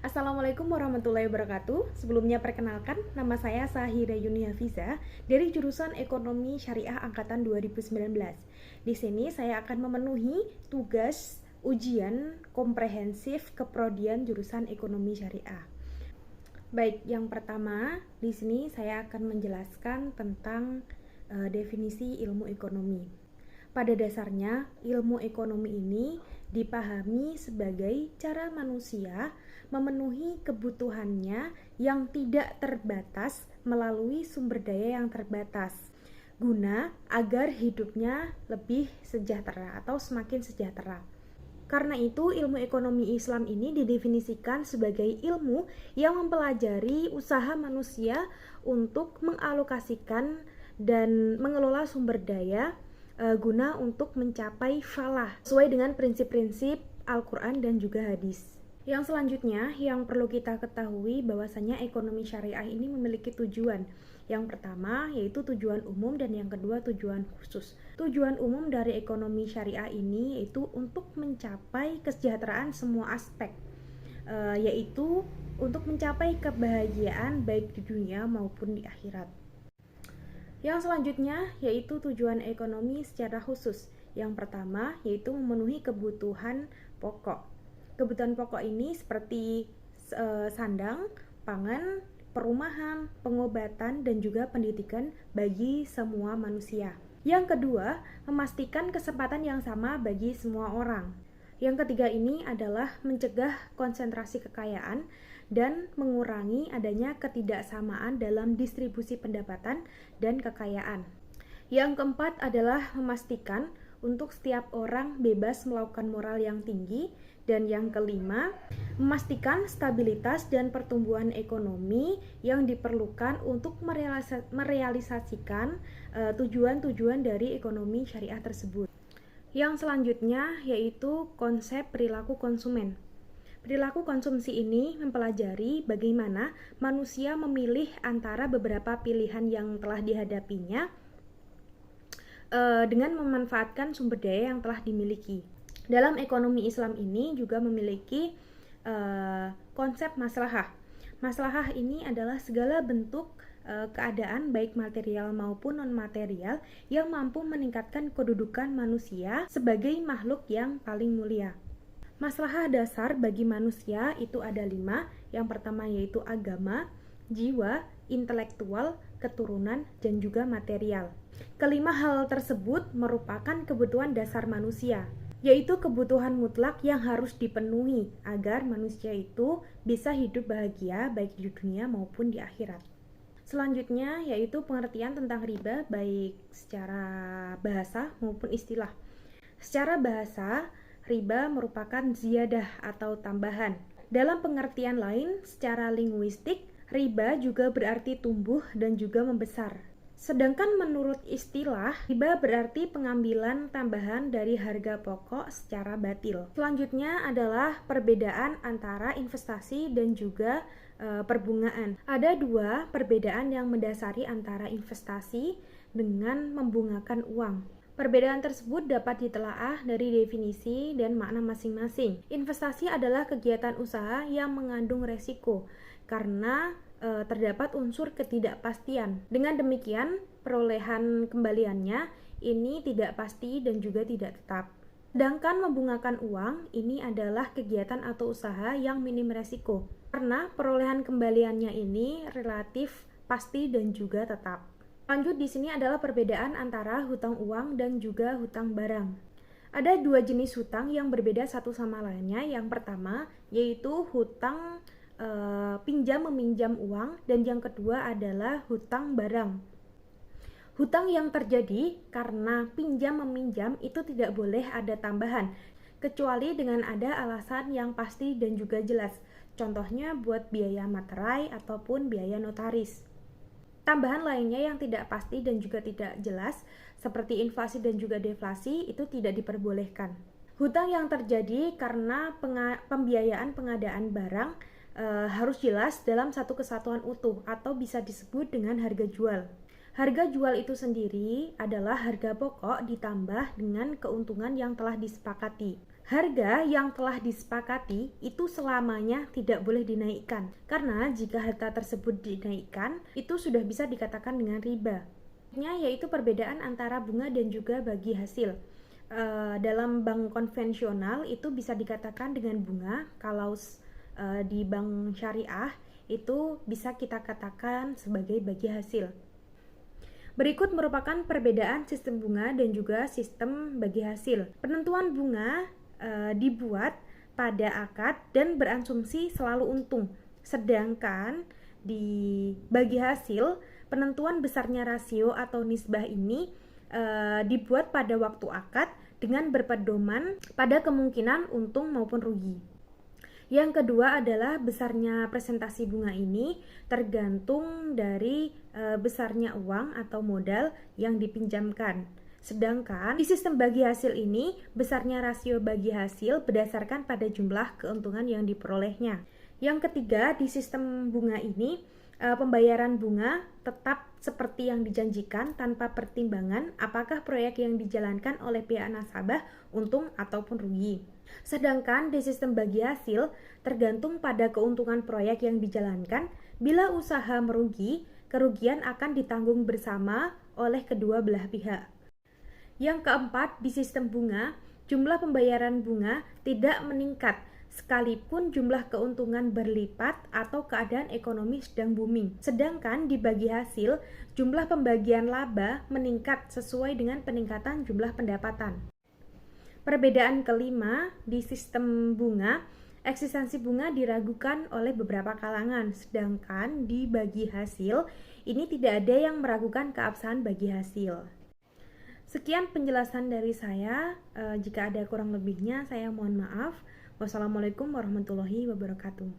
Assalamualaikum warahmatullahi wabarakatuh. Sebelumnya perkenalkan, nama saya Sahira Yuni Hafiza dari jurusan Ekonomi Syariah Angkatan 2019. Di sini saya akan memenuhi tugas ujian komprehensif keprodian jurusan Ekonomi Syariah. Baik, yang pertama, di sini saya akan menjelaskan tentang definisi ilmu ekonomi. Pada dasarnya, ilmu ekonomi ini dipahami sebagai cara manusia memenuhi kebutuhannya yang tidak terbatas melalui sumber daya yang terbatas, guna agar hidupnya lebih sejahtera atau semakin sejahtera. Karena itu, ilmu ekonomi Islam ini didefinisikan sebagai ilmu yang mempelajari usaha manusia untuk mengalokasikan dan mengelola sumber daya guna untuk mencapai falah sesuai dengan prinsip-prinsip Al-Quran dan juga hadis. Yang selanjutnya yang perlu kita ketahui bahwasanya ekonomi syariah ini memiliki tujuan. Yang pertama yaitu tujuan umum dan yang kedua tujuan khusus. Tujuan umum dari ekonomi syariah ini yaitu untuk mencapai kesejahteraan semua aspek, yaitu untuk mencapai kebahagiaan baik di dunia maupun di akhirat. Yang selanjutnya yaitu tujuan ekonomi secara khusus. Yang pertama yaitu memenuhi kebutuhan pokok. Kebutuhan pokok ini seperti sandang, pangan, perumahan, pengobatan, dan juga pendidikan bagi semua manusia. Yang kedua, memastikan kesempatan yang sama bagi semua orang. Yang ketiga ini adalah mencegah konsentrasi kekayaan dan mengurangi adanya ketidaksamaan dalam distribusi pendapatan dan kekayaan. Yang keempat adalah memastikan untuk setiap orang bebas melakukan moral yang tinggi. Dan yang kelima, memastikan stabilitas dan pertumbuhan ekonomi yang diperlukan untuk merealisasikan tujuan-tujuan dari ekonomi syariah tersebut. Yang selanjutnya yaitu konsep perilaku konsumen. Perilaku konsumsi ini mempelajari bagaimana manusia memilih antara beberapa pilihan yang telah dihadapinya dengan memanfaatkan sumber daya yang telah dimiliki. Dalam ekonomi Islam ini juga memiliki konsep maslahah. Maslahah ini adalah segala bentuk keadaan baik material maupun non-material yang mampu meningkatkan kedudukan manusia sebagai makhluk yang paling mulia. Maslahah dasar bagi manusia itu ada 5. Yang pertama yaitu agama, jiwa, intelektual, keturunan, dan juga material. Kelima hal tersebut merupakan kebutuhan dasar manusia, yaitu kebutuhan mutlak yang harus dipenuhi agar manusia itu bisa hidup bahagia baik di dunia maupun di akhirat. Selanjutnya yaitu pengertian tentang riba baik secara bahasa maupun istilah. Secara bahasa, riba merupakan ziyadah atau tambahan. Dalam pengertian lain, secara linguistik, riba juga berarti tumbuh dan juga membesar. Sedangkan menurut istilah, riba berarti pengambilan tambahan dari harga pokok secara batil. Selanjutnya adalah perbedaan antara investasi dan juga perbungaan. Ada 2 perbedaan yang mendasari antara investasi dengan membungakan uang. Perbedaan tersebut dapat ditelaah dari definisi dan makna masing-masing. Investasi adalah kegiatan usaha yang mengandung resiko karena terdapat unsur ketidakpastian. Dengan demikian, perolehan kembaliannya ini tidak pasti dan juga tidak tetap. Sedangkan membungakan uang ini adalah kegiatan atau usaha yang minim resiko karena perolehan kembaliannya ini relatif pasti dan juga tetap. Lanjut di sini adalah perbedaan antara hutang uang dan juga hutang barang. Ada 2 jenis hutang yang berbeda satu sama lainnya. Yang pertama yaitu hutang pinjam meminjam uang, dan yang kedua adalah hutang barang. Hutang yang terjadi karena pinjam meminjam itu tidak boleh ada tambahan kecuali dengan ada alasan yang pasti dan juga jelas. Contohnya buat biaya materai ataupun biaya notaris. Tambahan lainnya yang tidak pasti dan juga tidak jelas seperti inflasi dan juga deflasi itu tidak diperbolehkan. Hutang yang terjadi karena pembiayaan pengadaan barang harus jelas dalam satu kesatuan utuh atau bisa disebut dengan harga jual. Harga jual itu sendiri adalah harga pokok ditambah dengan keuntungan yang telah disepakati. Harga yang telah disepakati itu selamanya tidak boleh dinaikkan, karena jika harga tersebut dinaikkan, itu sudah bisa dikatakan dengan riba. Yaitu perbedaan antara bunga dan juga bagi hasil. Dalam bank konvensional itu bisa dikatakan dengan bunga, kalau di bank syariah itu bisa kita katakan sebagai bagi hasil. Berikut merupakan perbedaan sistem bunga dan juga sistem bagi hasil. Penentuan bunga dibuat pada akad dan berasumsi selalu untung. Sedangkan di bagi hasil, penentuan besarnya rasio atau nisbah ini dibuat pada waktu akad dengan berpedoman pada kemungkinan untung maupun rugi. Yang kedua adalah besarnya presentasi bunga ini tergantung dari besarnya uang atau modal yang dipinjamkan. Sedangkan di sistem bagi hasil ini, besarnya rasio bagi hasil berdasarkan pada jumlah keuntungan yang diperolehnya. Yang ketiga, di sistem bunga ini, pembayaran bunga tetap seperti yang dijanjikan tanpa pertimbangan apakah proyek yang dijalankan oleh pihak nasabah untung ataupun rugi. Sedangkan di sistem bagi hasil, tergantung pada keuntungan proyek yang dijalankan. Bila usaha merugi, kerugian akan ditanggung bersama oleh kedua belah pihak. Yang keempat, di sistem bunga, jumlah pembayaran bunga tidak meningkat sekalipun jumlah keuntungan berlipat atau keadaan ekonomi sedang booming. Sedangkan di bagi hasil, jumlah pembagian laba meningkat sesuai dengan peningkatan jumlah pendapatan. Perbedaan kelima, di sistem bunga, eksistensi bunga diragukan oleh beberapa kalangan, sedangkan di bagi hasil, ini tidak ada yang meragukan keabsahan bagi hasil. Sekian penjelasan dari saya. Jika ada kurang lebihnya, saya mohon maaf. Wassalamualaikum warahmatullahi wabarakatuh.